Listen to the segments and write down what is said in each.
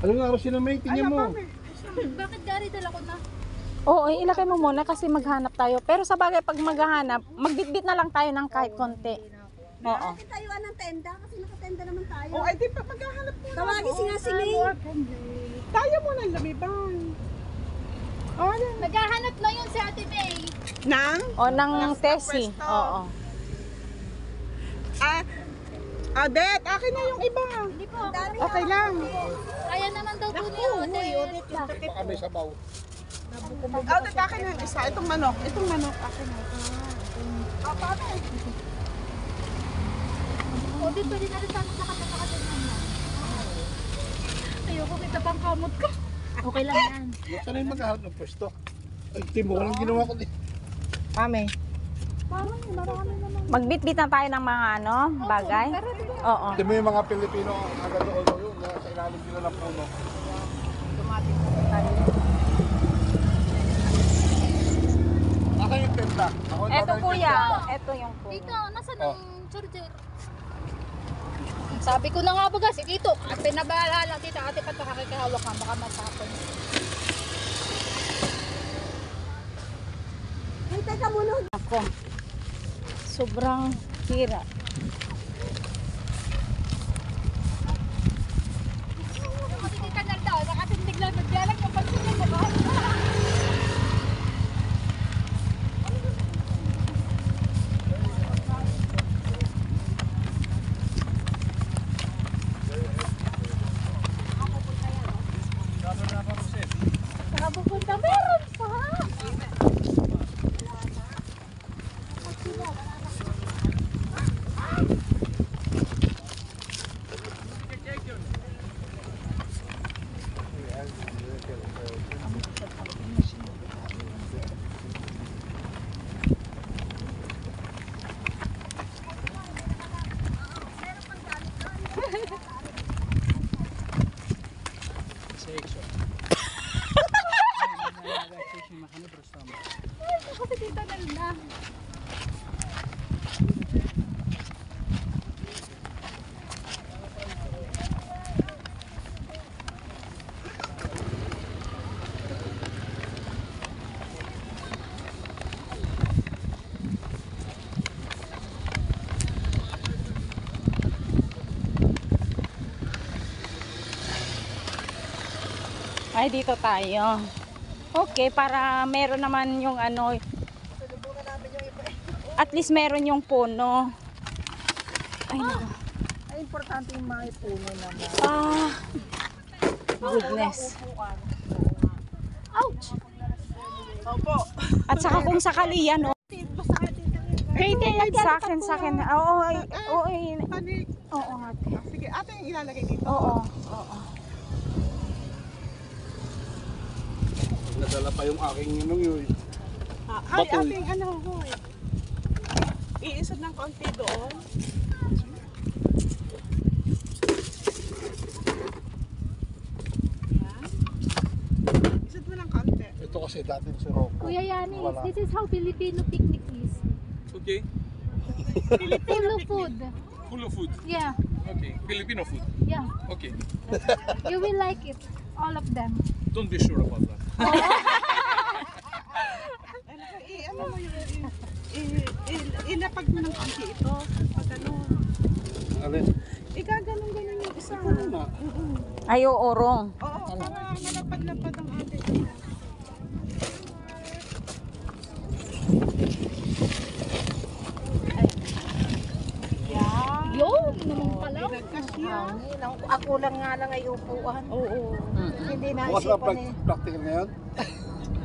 Ano nga araw sinamay? Tingnan mo. Bakit gari dala ko na? Oo, ilagay mo muna kasi maghanap tayo. Pero sa bagay, pag maghahanap, magbitbit na lang tayo ng kahit konti. Oo. Bakit tayuan ng tenda? Kasi nakatenda naman tayo. O, ay di pa maghahanap mo. Tawagin si nga si May. Tayo muna lumibang. O, yan. Naghahanap na yun si Ate May. Nang? O, ng Nasa Tessie. pwesto. Oo. Adet, akin na yung iba. Hindi po. Okay lang. Kaya naman daw po ni Odette. Baka may sabaw. Adet, akin na yung isa. Itong manok. Itong manok, akin na. Odette, pwede na rin sana nakatapakatin naman. Ayoko kita pang kamot ko. Okay lang yan. Saan yung maghahanap ng pwesto? Ay, Timo, walang ginawa ko. Mami. Magbitbit na tayo ng mga ano, bagay. Oo. Timo yung mga Pilipino agad doon yun. Sa ilalim nila ng puno. Aka yung tenda. Ako yung Eto tatay yung kuya, tenda. eto yung puno. Dito, nasa ng charger? Sabi ko na nga baga, si Tito, at pinabaalala tita, ate pa pakakikihawak ka, baka matapon. Ay, teka muna. Ako. Sobrang hira. Kasi di ka nagdaw, nakatindig lang, nagdialag yung pansin mo ba? Nakapupunta, meron pa! Kasi tita na. Ay, dito tayo. Okay, para meron naman yung ano. At least meron yung puno. Ay, naku. Ay, importante yung mga puno naman. Ah, goodness. Ouch! Opo. At saka kung sakali yan, oh. Sa akin. Oo, oo, Panik. oo, ate. Sige, ate yung ilalagay dito. Oo, oo. Nadala pa yung aking inong yun. Ay, Batul. ating ano, hoy. Iisod ng konti doon. Yan. Isod mo ng konti. Ito kasi dati si Rocco. Kuya Yanis, Wala. this is how Filipino picnic is. Okay, Filipino food. full of food. Yeah, Okay, Filipino food. yeah. Okay, You will like it. All of them. don't be sure about that. Ano mo yung ilapag mo ng konti ito. Pag ano. Alin? Igaganon-ganon yung isa. Ano na? Ay, oo, wrong. Oo, para malapad-lapad ang ate. Yun, naman pala. Ako lang nga lang ay upuan. Oo. Hindi Bukas na naisipan eh. practical ngayon.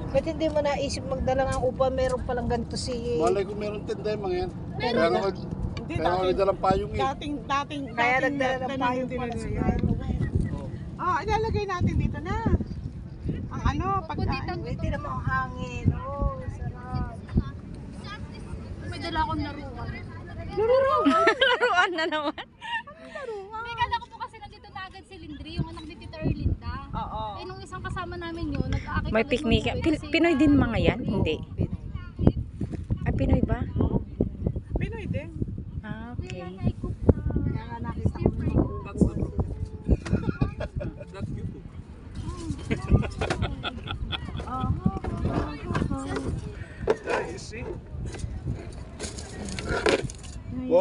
Ba't hindi mo naisip magdala ng upuan? Meron palang ganito si... Malay ko meron tenda yung mga yan. Kaya nga Hindi, kaya nga dalang payong eh. dating Kaya nagdala ng payong din pala na si yan. Ilalagay natin dito na. Ang ano, pagkain. Hindi naman ang hangin. Oh, sarap. May dala akong laruan. Laruan na naman. May kala ko po kasi nandito na agad si Lindri, yung anak ni Tita Erlinda. Oo. Eh, nung isang kasama namin yun, nag-aakit May picnic. Pinoy din mga yan? Hindi. Ay, Pinoy ba? Pinoy din. Ah, okay. Ay, cook na. Kaya nga nakita ko. That's the problem. That's you cook.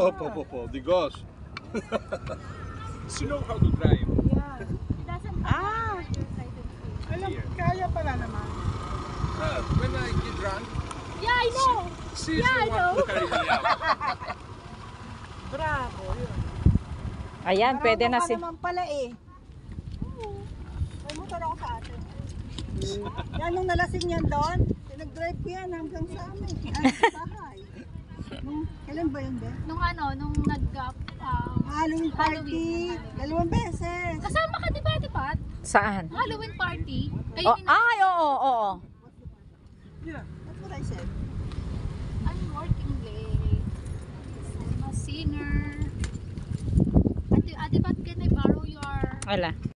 The ghost. Does she know how to drive? Ah! Alam, kaya pala naman. When I get drunk, Yeah, I know. she's the one who carry me out. Bravo. Yun. Ayan, pwede na Marunong si... ka naman pala eh. May motor ako sa atin. Yan nung nalasing yan doon, pinag-drive ko yan hanggang sa amin. Sa bahay. Kailan ba yun, Be? Nung Halloween party. Dalawang beses. kasama ka di ba, Ate Pat? Saan? Halloween party. Kayo Oh, ay, oo. That's what I said. I'm working late. I'm a singer. Ate Pat, can I borrow your... Wala.